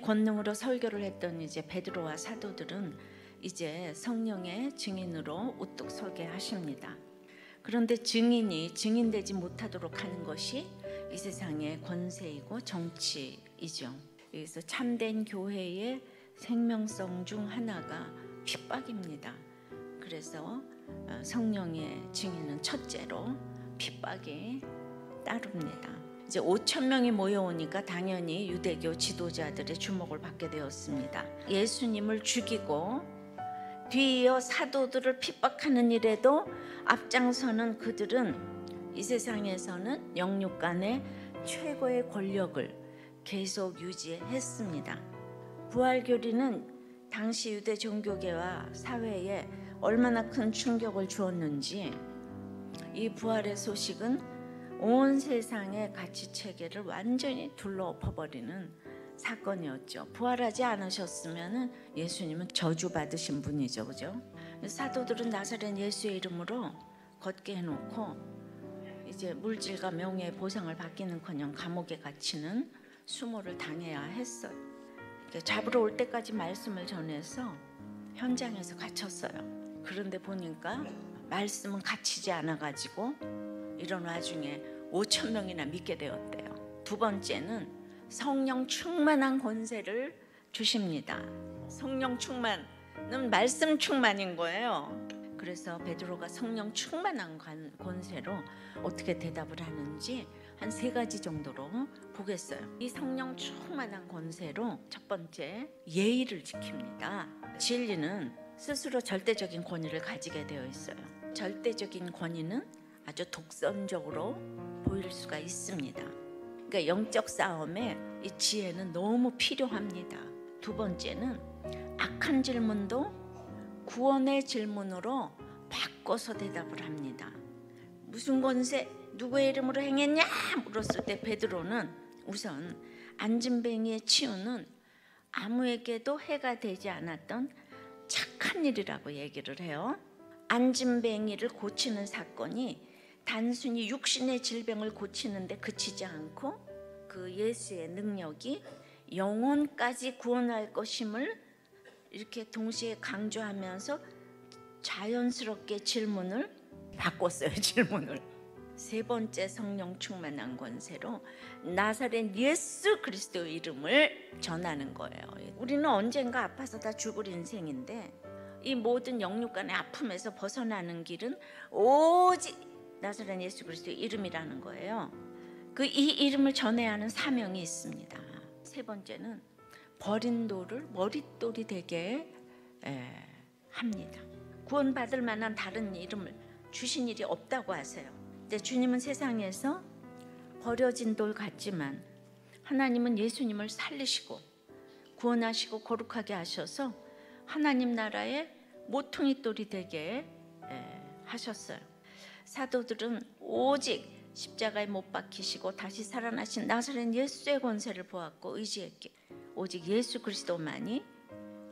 권능으로 설교를 했던 이제 베드로와 사도들은 이제 성령의 증인으로 우뚝 서게 하십니다. 그런데 증인이 증인되지 못하도록 하는 것이 이 세상의 권세이고 정치이죠. 그래서 참된 교회의 생명성 중 하나가 핍박입니다. 그래서 성령의 증인은 첫째로 핍박이 따릅니다. 이제 5천 명이 모여오니까 당연히 유대교 지도자들의 주목을 받게 되었습니다. 예수님을 죽이고 뒤이어 사도들을 핍박하는 일에도 앞장서는 그들은 이 세상에서는 영육 간의 최고의 권력을 계속 유지했습니다. 부활교리는 당시 유대 종교계와 사회에 얼마나 큰 충격을 주었는지 이 부활의 소식은 온 세상의 가치체계를 완전히 둘러엎어버리는 사건이었죠. 부활하지 않으셨으면 예수님은 저주받으신 분이죠. 그죠? 사도들은 나사렛 예수의 이름으로 걷게 해놓고 이제 물질과 명예의 보상을 받기는커녕 감옥에 갇히는 수모를 당해야 했어요. 잡으러 올 때까지 말씀을 전해서 현장에서 갇혔어요. 그런데 보니까 말씀은 갇히지 않아가지고 이런 와중에 5천 명이나 믿게 되었대요. 두 번째는 성령 충만한 권세를 주십니다. 성령 충만은 말씀 충만인 거예요. 그래서 베드로가 성령 충만한 권세로 어떻게 대답을 하는지 한 3가지 정도로 보겠어요. 이 성령 충만한 권세로 첫 번째, 예의를 지킵니다. 진리는 스스로 절대적인 권위를 가지게 되어 있어요. 절대적인 권위는 아주 독선적으로 보일 수가 있습니다. 그러니까 영적 싸움에 이 지혜는 너무 필요합니다. 두 번째는 악한 질문도 구원의 질문으로 바꿔서 대답을 합니다. 무슨 권세, 누구의 이름으로 행했냐 물었을 때 베드로는 우선 안진뱅이의 치유는 아무에게도 해가 되지 않았던 착한 일이라고 얘기를 해요. 안진뱅이를 고치는 사건이 단순히 육신의 질병을 고치는데 그치지 않고 그 예수의 능력이 영혼까지 구원할 것임을 이렇게 동시에 강조하면서 자연스럽게 질문을 바꿨어요. 질문을. 세 번째, 성령 충만한 권세로 나사렛 예수 그리스도의 이름을 전하는 거예요. 우리는 언젠가 아파서 다 죽을 인생인데 이 모든 영육 간의 아픔에서 벗어나는 길은 오직 나사렛 예수 그리스도의 이름이라는 거예요. 이 이름을 전해야 하는 사명이 있습니다. 세 번째는 버린 돌을 머릿돌이 되게 합니다. 구원받을 만한 다른 이름을 주신 일이 없다고 하세요. 근데 주님은 세상에서 버려진 돌 같지만 하나님은 예수님을 살리시고 구원하시고 거룩하게 하셔서 하나님 나라의 모퉁이 돌이 되게 하셨어요. 사도들은 오직 십자가에 못 박히시고 다시 살아나신 나사렛 예수의 권세를 보았고 의지했기에 오직 예수 그리스도만이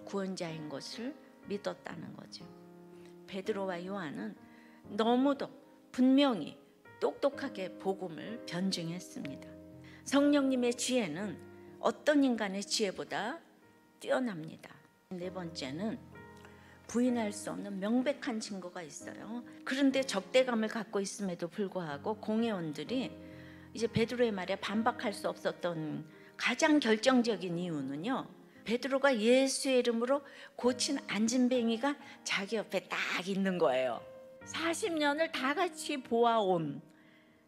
구원자인 것을 믿었다는 거죠. 베드로와 요한은 너무도 분명히 똑똑하게 복음을 변증했습니다. 성령님의 지혜는 어떤 인간의 지혜보다 뛰어납니다. 네 번째는 부인할 수 없는 명백한 증거가 있어요. 그런데 적대감을 갖고 있음에도 불구하고 공회원들이 이제 베드로의 말에 반박할 수 없었던 가장 결정적인 이유는요, 베드로가 예수의 이름으로 고친 안진뱅이가 자기 옆에 딱 있는 거예요. 40년을 다 같이 보아온,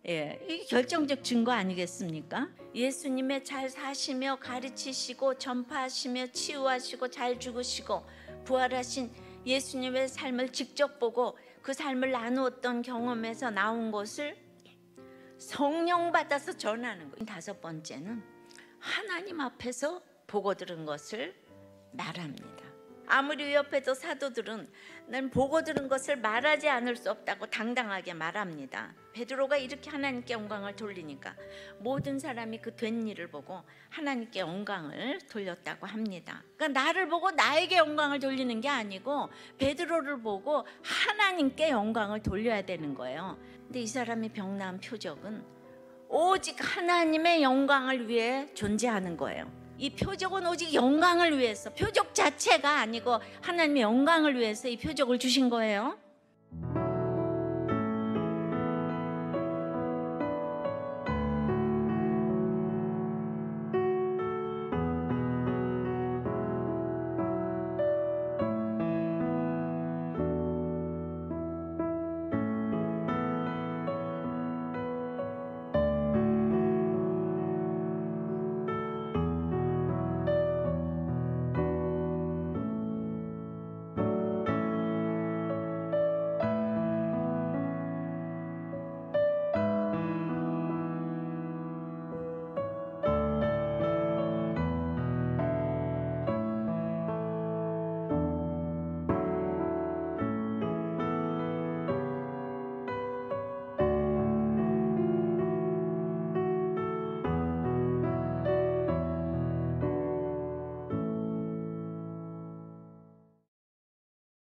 이게 결정적 증거 아니겠습니까? 예수님의 잘 사시며 가르치시고 전파하시며 치유하시고 잘 죽으시고 부활하신 예수님의 삶을 직접 보고 그 삶을 나누었던 경험에서 나온 것을 성령 받아서 전하는 거예요. 다섯 번째는 하나님 앞에서 보고 들은 것을 말합니다. 아무리 위협해도 사도들은 난 보고 들은 것을 말하지 않을 수 없다고 당당하게 말합니다. 베드로가 이렇게 하나님께 영광을 돌리니까 모든 사람이 그 된 일을 보고 하나님께 영광을 돌렸다고 합니다. 그러니까 나를 보고 나에게 영광을 돌리는 게 아니고 베드로를 보고 하나님께 영광을 돌려야 되는 거예요. 근데 이 사람의 병나은 표적은 오직 하나님의 영광을 위해 존재하는 거예요. 이 표적은 오직 영광을 위해서, 표적 자체가 아니고 하나님의 영광을 위해서 이 표적을 주신 거예요.